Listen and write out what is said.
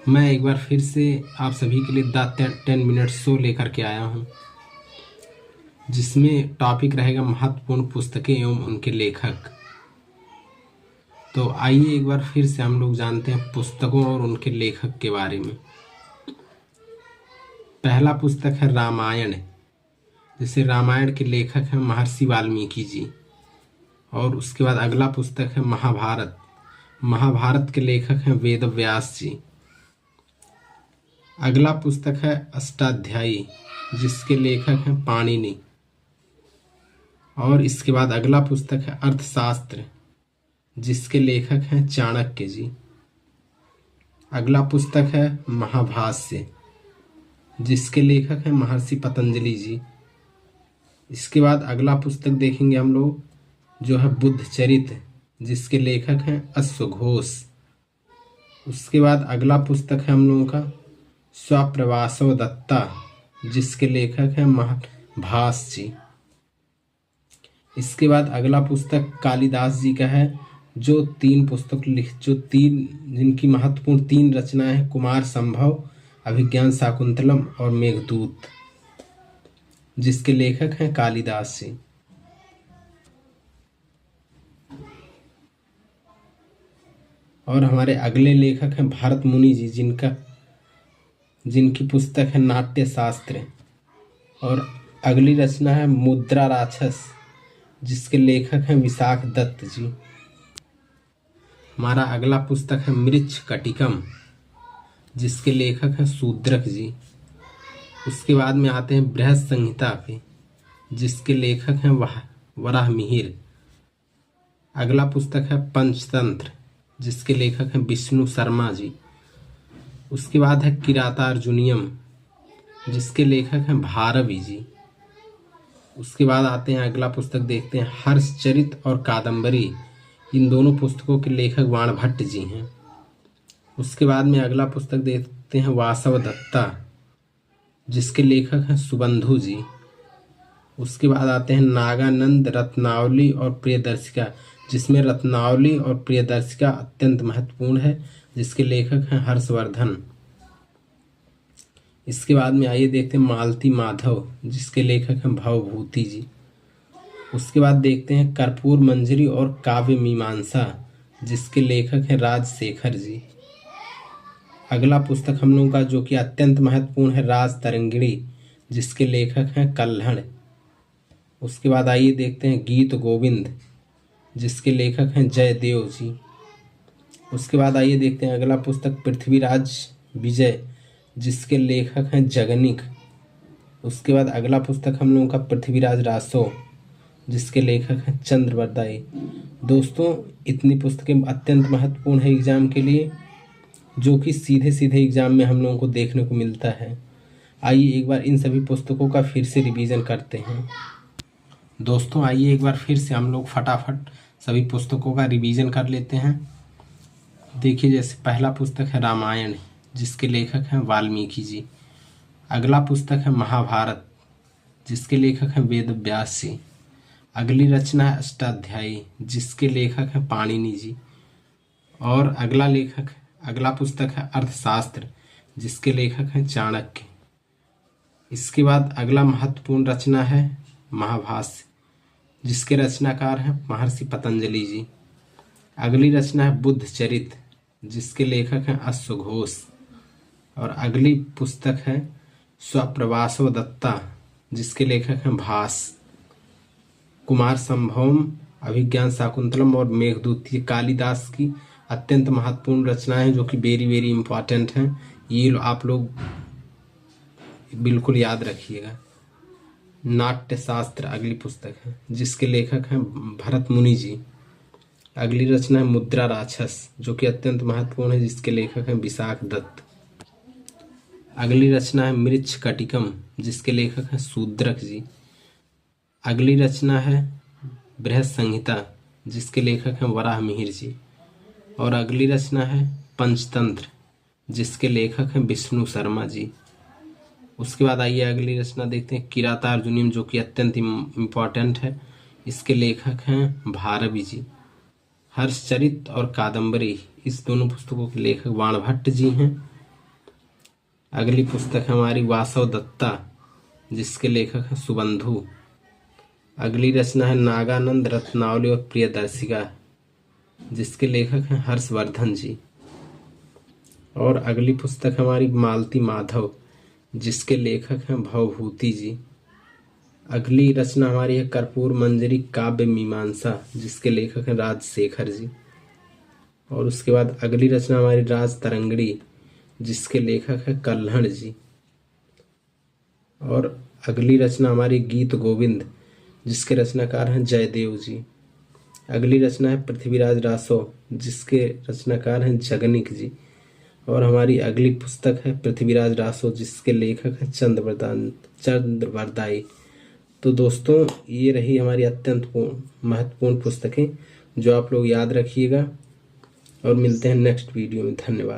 मैं एक बार फिर से आप सभी के लिए द 10 मिनट शो लेकर के आया हूँ, जिसमें टॉपिक रहेगा महत्वपूर्ण पुस्तकें एवं उनके लेखक। तो आइए एक बार फिर से हम लोग जानते हैं पुस्तकों और उनके लेखक के बारे में। पहला पुस्तक है रामायण। जैसे रामायण के लेखक हैं महर्षि वाल्मीकि जी। और उसके बाद अगला पुस्तक है महाभारत। महाभारत के लेखक हैं वेद व्यास जी। अगला पुस्तक है अष्टाध्यायी, जिसके लेखक हैं पाणिनि। और इसके बाद अगला पुस्तक है अर्थशास्त्र, जिसके लेखक हैं चाणक्य जी। अगला पुस्तक है महाभाष्य, जिसके लेखक हैं महर्षि पतंजलि जी। इसके बाद अगला पुस्तक देखेंगे हम लोग, जो है बुद्ध चरित्र, जिसके लेखक हैं अश्वघोष। उसके बाद अगला पुस्तक है हम लोगों का स्वप्रवासो दत्ता, जिसके लेखक हैं भास जी। इसके बाद अगला पुस्तक कालिदास जी का है, जिनकी महत्वपूर्ण 3 रचनाएं हैं, कुमार संभव, अभिज्ञान शाकुंतलम और मेघदूत, जिसके लेखक हैं कालिदास जी। और हमारे अगले लेखक हैं भरत मुनि जी, जिनकी पुस्तक है नाट्य शास्त्र। और अगली रचना है मुद्रा राक्षस, जिसके लेखक हैं विशाख दत्त जी। हमारा अगला पुस्तक है मृच्छ कटिकम, जिसके लेखक हैं शूद्रक जी। उसके बाद में आते हैं बृहद संहिता पे, जिसके लेखक हैं वराह मिहिर। अगला पुस्तक है पंचतंत्र, जिसके लेखक हैं विष्णु शर्मा जी। उसके बाद है किरातार्जुनीयम, जिसके लेखक हैं भारवी जी। उसके बाद आते हैं अगला पुस्तक, देखते हैं हर्षचरित और कादम्बरी। इन दोनों पुस्तकों के लेखक वाणभट्ट जी हैं। उसके बाद में अगला पुस्तक देखते हैं वासव दत्ता, जिसके लेखक हैं सुबंधु जी। उसके बाद आते हैं नागानंद रत्नावली और प्रियदर्शिका, जिसमें रत्नावली और प्रियदर्शिका अत्यंत महत्वपूर्ण है, जिसके लेखक हैं हर्षवर्धन। इसके बाद में आइए देखते हैं मालती माधव, जिसके लेखक हैं भवभूति जी। उसके बाद देखते हैं कर्पूर मंजरी और काव्य मीमांसा, जिसके लेखक हैं राजशेखर जी। अगला पुस्तक हम लोगों का जो कि अत्यंत महत्वपूर्ण है, राज तरंगिणी, जिसके लेखक हैं कल्हड़। उसके बाद आइए देखते हैं गीत गोविंद, जिसके लेखक हैं जयदेव जी। उसके बाद आइए देखते हैं अगला पुस्तक पृथ्वीराज विजय, जिसके लेखक हैं जगनिक। उसके बाद अगला पुस्तक हम लोगों का पृथ्वीराज रासो, जिसके लेखक हैं चंद्रवरदाई। दोस्तों, इतनी पुस्तकें अत्यंत महत्वपूर्ण है एग्जाम के लिए, जो कि सीधे सीधे एग्जाम में हम लोगों को देखने को मिलता है। आइए एक बार इन सभी पुस्तकों का फिर से रिवीजन करते हैं। दोस्तों, आइए एक बार फिर से हम लोग फटाफट सभी पुस्तकों का रिवीजन कर लेते हैं। देखिए, जैसे पहला पुस्तक है रामायण, जिसके लेखक हैं वाल्मीकि जी। अगला पुस्तक है महाभारत, जिसके लेखक हैं वेद व्यास जी। अगली रचना है अष्टाध्यायी, जिसके लेखक हैं पाणिनि जी। और अगला पुस्तक है अर्थशास्त्र, जिसके लेखक हैं चाणक्य। इसके बाद अगला महत्वपूर्ण रचना है महाभाष्य, जिसके रचनाकार हैं महर्षि पतंजलि जी। अगली रचना है बुद्ध चरित्र, जिसके लेखक हैं अश्वघोष। और अगली पुस्तक है स्वप्रवासो दत्ता, जिसके लेखक हैं भास। कुमार संभवम, अभिज्ञान शाकुंतलम और मेघदूत, ये कालिदास की अत्यंत महत्वपूर्ण रचनाएं हैं, जो कि वेरी वेरी इंपॉर्टेंट हैं। ये आप लोग बिल्कुल याद रखिएगा। नाट्य शास्त्र अगली पुस्तक है, जिसके लेखक हैं भरत मुनि जी। अगली रचना है मुद्रा राक्षस, जो कि अत्यंत महत्वपूर्ण है, जिसके लेखक हैं विशाख दत्त। अगली रचना है मृच्छ कटिकम, जिसके लेखक हैं शूद्रक जी। अगली रचना है बृहद संहिता, जिसके लेखक हैं वराह मिहिर जी। और अगली रचना है पंचतंत्र, जिसके लेखक हैं विष्णु शर्मा जी। उसके बाद आइए अगली रचना देखते हैं किरातार्जुनीयम, जो कि अत्यंत इम्पॉर्टेंट है, इसके लेखक हैं भारवी जी। हर्षचरित और कादम्बरी, इस दोनों पुस्तकों के लेखक वाणभट्ट जी हैं। अगली पुस्तक हमारी वासव दत्ता, जिसके लेखक हैं सुबंधु। अगली रचना है नागानंद रत्नावली और प्रियदर्शिका, जिसके लेखक हैं हर्षवर्धन जी। और अगली पुस्तक हमारी मालती माधव, जिसके लेखक हैं भवभूति जी। अगली रचना हमारी है कर्पूर मंजरी काव्य मीमांसा, जिसके लेखक हैं राजशेखर जी। और उसके बाद अगली रचना हमारी राज तरंगड़ी, जिसके लेखक है कल्हण जी। और अगली रचना हमारी गीत गोविंद, जिसके रचनाकार हैं जयदेव जी। अगली रचना है पृथ्वीराज रासो, जिसके रचनाकार हैं जगनिक जी। और हमारी अगली पुस्तक है पृथ्वीराज रासो, जिसके लेखक हैं चंद्रवरदाई। तो दोस्तों, ये रही हमारी अत्यंत महत्वपूर्ण पुस्तकें जो आप लोग याद रखिएगा, और मिलते हैं नेक्स्ट वीडियो में। धन्यवाद।